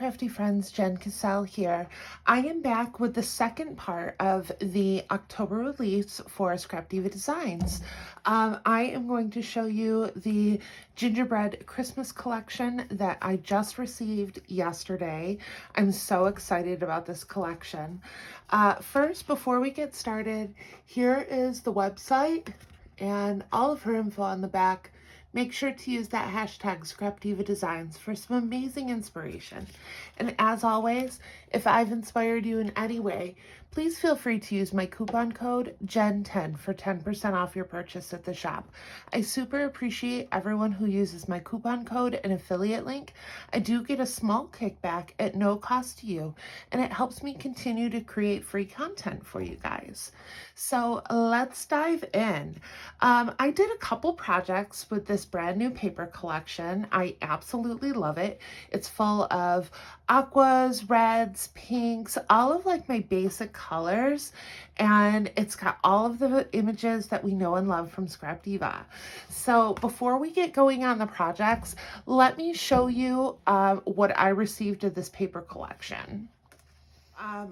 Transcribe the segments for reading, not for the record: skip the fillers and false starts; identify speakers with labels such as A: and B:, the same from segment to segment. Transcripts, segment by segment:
A: crafty friends, Jen Cassell here. I am back with the second part of the October release for Scrap Diva Designs. I am going to show you the Gingerbread Christmas collection that I just received yesterday. I'm so excited about this collection. First, before we get started, here is the website and all of her info on the back. Make sure to use that hashtag ScrapDivaDesigns for some amazing inspiration. And as always, if I've inspired you in any way, please feel free to use my coupon code JEN10 for 10% off your purchase at the shop. I super appreciate everyone who uses my coupon code and affiliate link. I do get a small kickback at no cost to you, and it helps me continue to create free content for you guys. So let's dive in. I did a couple projects with this brand new paper collection. I absolutely love it. It's full of aquas, reds, pinks, all of like my basic colors, and it's got all of the images that we know and love from Scrap Diva. So before we get going on the projects, let me show you what I received of this paper collection.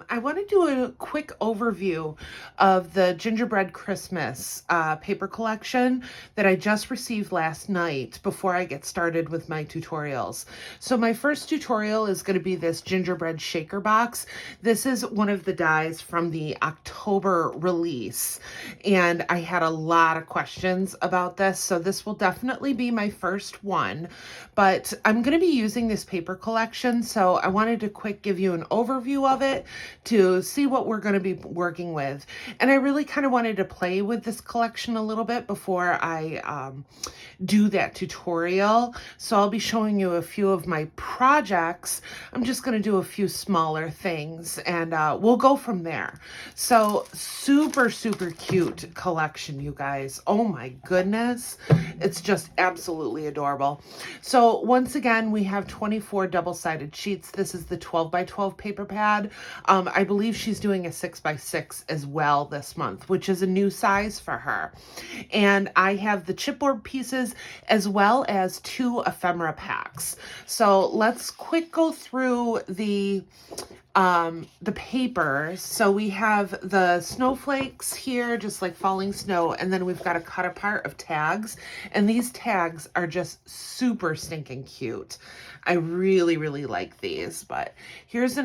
A: I want to do a quick overview of the Gingerbread Christmas paper collection that I just received last night before I get started with my tutorials. So my first tutorial is going to be this gingerbread shaker box. This is one of the dies from the October release, and I had a lot of questions about this, so this will definitely be my first one. But I'm going to be using this paper collection, so I wanted to quick give you an overview of it to see what we're going to be working with. And I really kind of wanted to play with this collection a little bit before I do that tutorial. So I'll be showing you a few of my projects. I'm just going to do a few smaller things, and we'll go from there. So super, super cute collection, you guys. Oh my goodness. It's just absolutely adorable. So once again, we have 24 double-sided sheets. This is the 12 by 12 paper pad. I believe she's doing a 6 by 6 as well this month, which is a new size for her. And I have the chipboard pieces as well as 2 ephemera packs. So let's quick go through the papers. So we have the snowflakes here, just like falling snow, and then we've got a cut apart of tags, and these tags are just super stinking cute. I really, really like these. But here's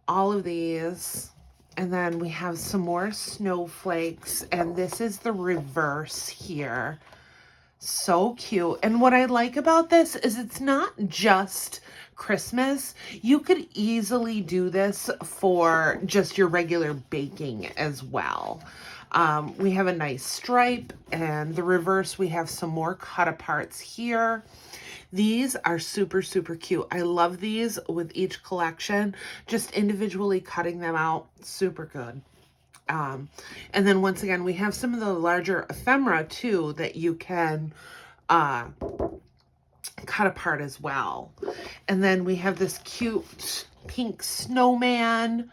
A: all of these, and then we have some more snowflakes, and this is the reverse here. So cute. And what I like about this is it's not just Christmas. You could easily do this for just your regular baking as well. We have a nice stripe, and the reverse, we have some more cut aparts here. These are super, super cute. I love these with each collection, just individually cutting them out. Super good. And then once again, we have some of the larger ephemera too that you can cut apart as well. And then we have this cute pink snowman,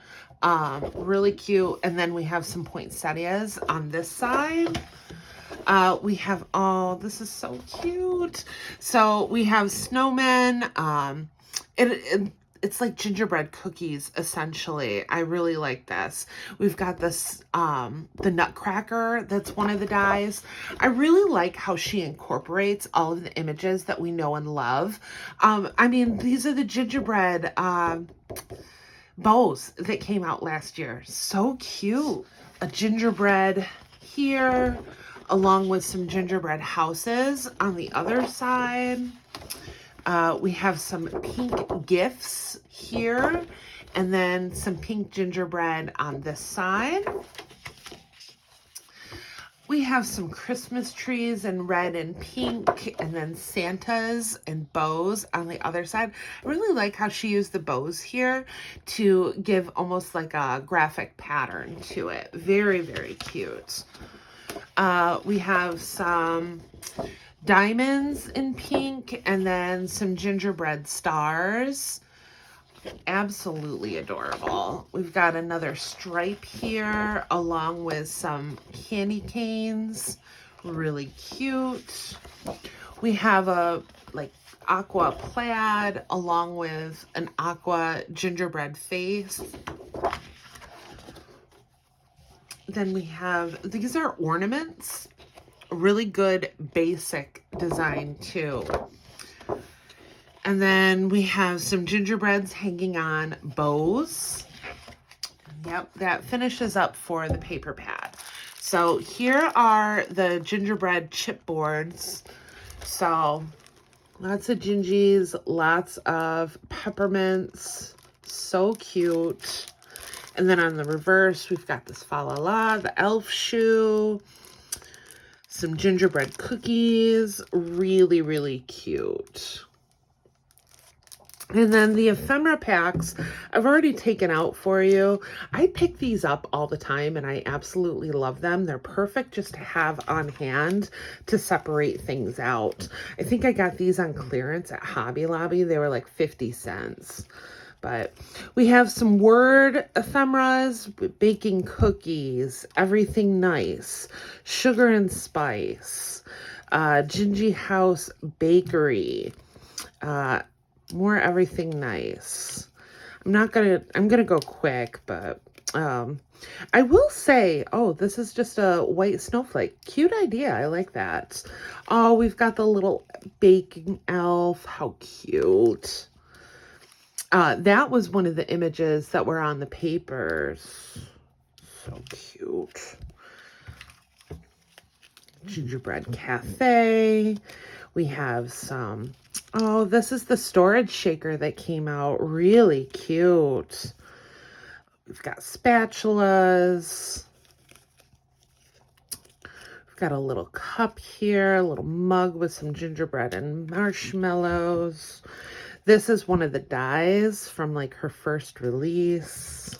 A: really cute. And then we have some poinsettias on this side. We have this is so cute. So we have snowmen. It's like gingerbread cookies, essentially. I really like this. We've got this, the nutcracker, that's one of the dies. I really like how she incorporates all of the images that we know and love. I mean, these are the gingerbread bows that came out last year. So cute. A gingerbread here, along with some gingerbread houses on the other side. We have some pink gifts here, and then some pink gingerbread on this side. We have some Christmas trees in red and pink, and then Santas and bows on the other side. I really like how she used the bows here to give almost like a graphic pattern to it. Very, very cute. We have some diamonds in pink, and then some gingerbread stars. Absolutely adorable. We've got another stripe here along with some candy canes. Really cute. We have a like aqua plaid along with an aqua gingerbread face. Then we have, these are ornaments, really good basic design too. And then we have some gingerbreads hanging on bows. Yep, that finishes up for the paper pad. So here are the gingerbread chipboards. So lots of gingies, lots of peppermints, so cute. And then on the reverse, we've got this fa la la, the elf shoe, some gingerbread cookies, really, really cute. And then the ephemera packs, I've already taken out for you. I pick these up all the time and I absolutely love them. They're perfect just to have on hand to separate things out. I think I got these on clearance at Hobby Lobby. They were like 50 cents. But we have some word ephemeras, baking cookies, everything nice, sugar and spice, Gingy House Bakery, more everything nice. I'm gonna go quick, but I will say, oh, this is just a white snowflake. Cute idea. I like that. Oh, we've got the little baking elf. How cute. That was one of the images that were on the papers. So cute. Gingerbread Cafe. We have some, oh, this is the storage shaker that came out. Really cute. We've got spatulas. We've got a little cup here, a little mug with some gingerbread and marshmallows. This is one of the dies from like her first release.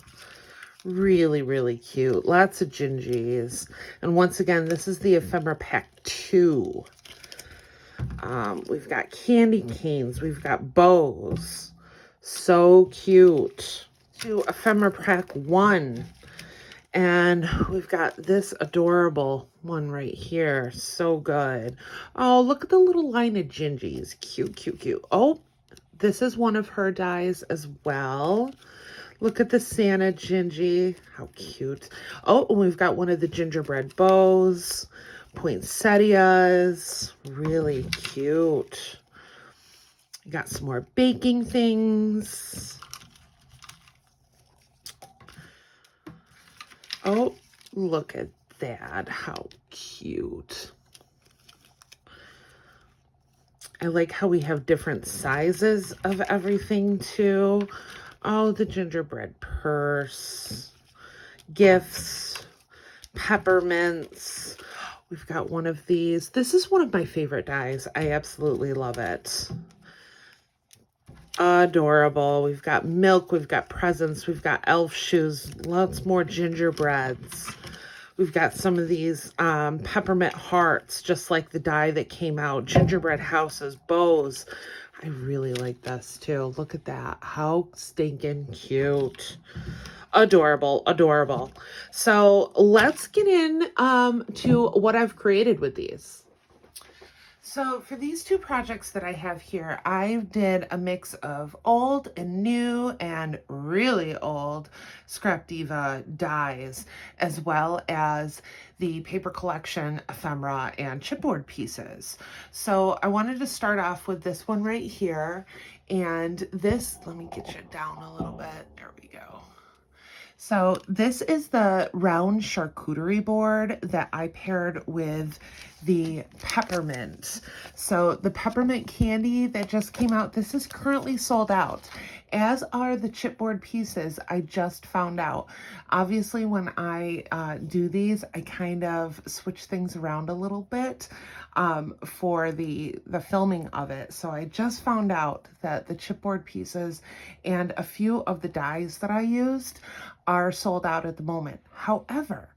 A: Really, really cute. Lots of gingies. And once again, this is the Ephemera Pack 2. We've got candy canes. We've got bows. So cute. To Ephemera Pack 1. And we've got this adorable one right here. So good. Oh, look at the little line of gingies. Cute, cute, cute. Oh, this is one of her dies as well. Look at the Santa Gingy. How cute. Oh, and we've got one of the gingerbread bows. Poinsettias. Really cute. Got some more baking things. Oh, look at that. How cute. I like how we have different sizes of everything too. Oh, the gingerbread purse, gifts, peppermints. We've got one of these. This is one of my favorite dies. I absolutely love it. Adorable. We've got milk. We've got presents. We've got elf shoes. Lots more gingerbreads. We've got some of these peppermint hearts, just like the die that came out. Gingerbread houses, bows. I really like this too. Look at that. How stinking cute. Adorable, adorable. So let's get in to what I've created with these. So for these two projects that I have here, I did a mix of old and new and really old Scrap Diva dies, as well as the paper collection ephemera and chipboard pieces. So I wanted to start off with this one right here. And this, let me get you down a little bit. There we go. So this is the round charcuterie board that I paired with the peppermint. So the peppermint candy that just came out, this is currently sold out, as are the chipboard pieces. I just found out. Obviously, when I do these, I kind of switch things around a little bit for the filming of it. So I just found out that the chipboard pieces and a few of the dies that I used are sold out at the moment. However,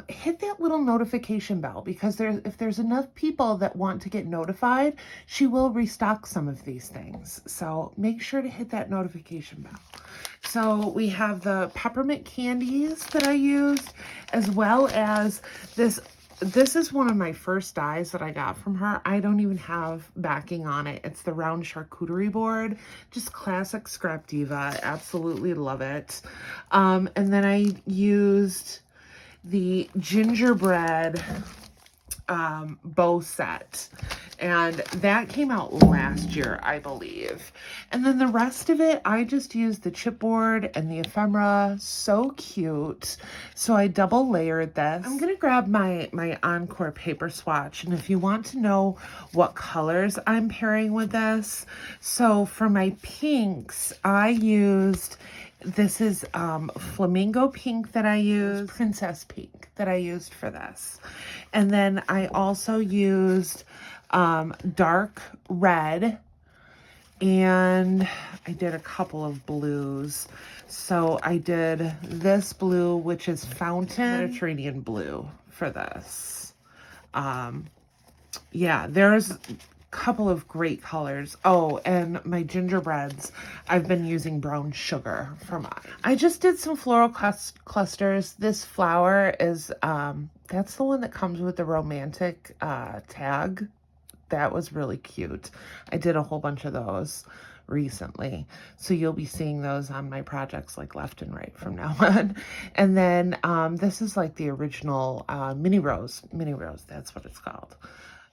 A: hit that little notification bell, because if there's enough people that want to get notified, she will restock some of these things. So make sure to hit that notification bell. So we have the peppermint candies that I used, as well as this this is one of my first dies that I got from her. I don't even have backing on it. It's the round charcuterie board. Just classic Scrap Diva. I absolutely love it. And then I used the gingerbread bow set, and that came out last year, I believe. And then the rest of it, I just used the chipboard and the ephemera. So cute. So I double layered this. I'm gonna grab my Encore paper swatch, and if you want to know what colors I'm pairing with this, so for my pinks, I used, this is flamingo pink that I used, princess pink that I used for this. And then I also used dark red, and I did a couple of blues. So I did this blue, which is fountain Mediterranean blue for this. Yeah, there's couple of great colors. Oh, and my gingerbreads, I've been using brown sugar for mine. I just did some floral clusters. This flower is, that's the one that comes with the romantic tag. That was really cute. I did a whole bunch of those recently, so you'll be seeing those on my projects like left and right from now on. And then this is like the original mini rose, that's what it's called.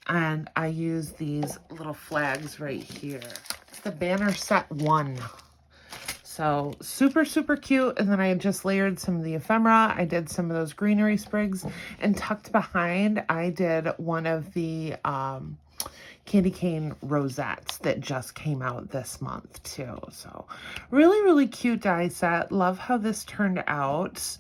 A: And I use these little flags right here. It's the banner set 1. So super, super cute. And then I just layered some of the ephemera. I did some of those greenery sprigs, and tucked behind, I did one of the candy cane rosettes that just came out this month too. So really, really cute die set. Love how this turned out.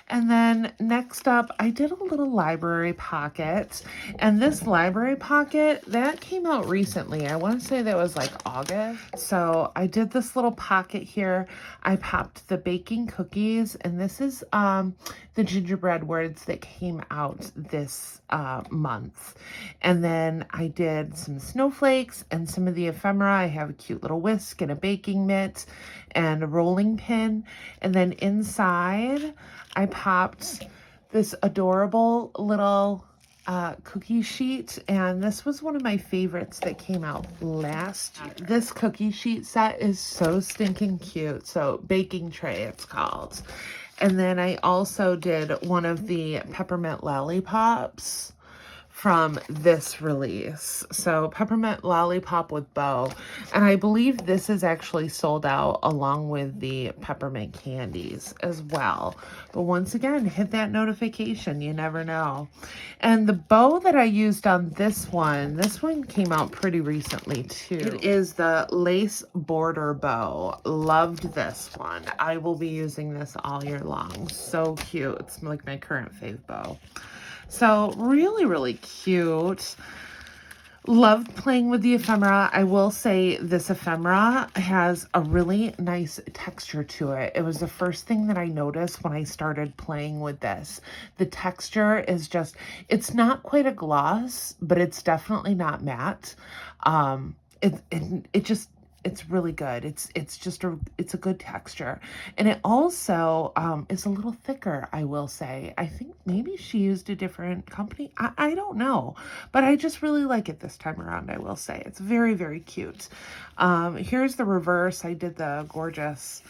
A: And then next up, I did a little library pocket, and this library pocket, that came out recently. I want to say that was like August. So I did this little pocket here. I popped the baking cookies, and this is the gingerbread words that came out this month. And then I did some snowflakes and some of the ephemera. I have a cute little whisk and a baking mitt and a rolling pin. And then inside, I popped this adorable little cookie sheet, and this was one of my favorites that came out last year. This cookie sheet set is so stinking cute. So baking tray, it's called. And then I also did one of the peppermint lollipops from this release. So peppermint lollipop with bow. And I believe this is actually sold out along with the peppermint candies as well. But once again, hit that notification. You never know. And the bow that I used on this one came out pretty recently too. It is the lace border bow. Loved this one. I will be using this all year long. So cute. It's like my current fave bow. So really, really cute. Loved playing with the ephemera. I will say this ephemera has a really nice texture to it. It was the first thing that I noticed when I started playing with this. The texture is just, it's not quite a gloss, but it's definitely not matte. It's really good. It's a good texture. And it also is a little thicker, I will say. I think maybe she used a different company. I don't know, but I just really like it this time around, I will say. It's very, very cute. Here's the reverse. I did the gorgeous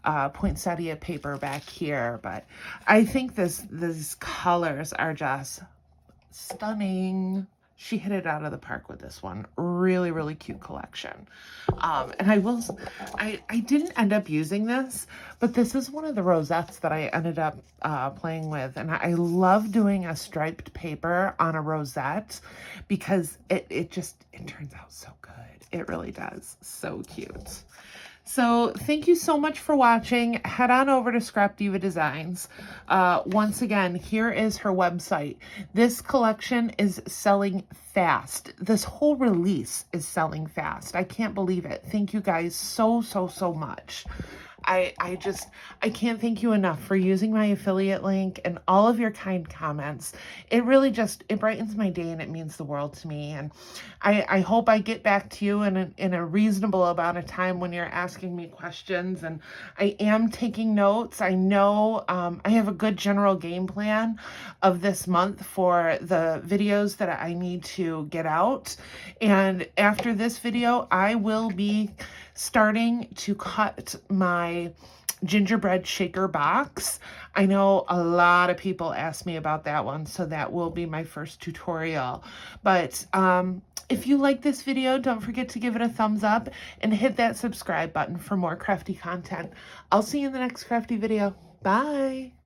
A: poinsettia paper back here, but I think these colors are just stunning. She hit it out of the park with this one. Really, really cute collection. And I didn't end up using this, but this is one of the rosettes that I ended up playing with. And I love doing a striped paper on a rosette because it turns out so good. It really does. So cute. So thank you so much for watching. Head on over to Scrap Diva Designs. Once again, here is her website. This collection is selling fast. This whole release is selling fast. I can't believe it. Thank you guys so, so, so much. I can't thank you enough for using my affiliate link and all of your kind comments. It really just, it brightens my day and it means the world to me. And I hope I get back to you in a reasonable amount of time when you're asking me questions. And I am taking notes. I know I have a good general game plan of this month for the videos that I need to get out. And after this video, I will be starting to cut my gingerbread shaker box. I know a lot of people ask me about that one, so that will be my first tutorial. But if you like this video, don't forget to give it a thumbs up and hit that subscribe button for more crafty content. I'll see you in the next crafty video. Bye!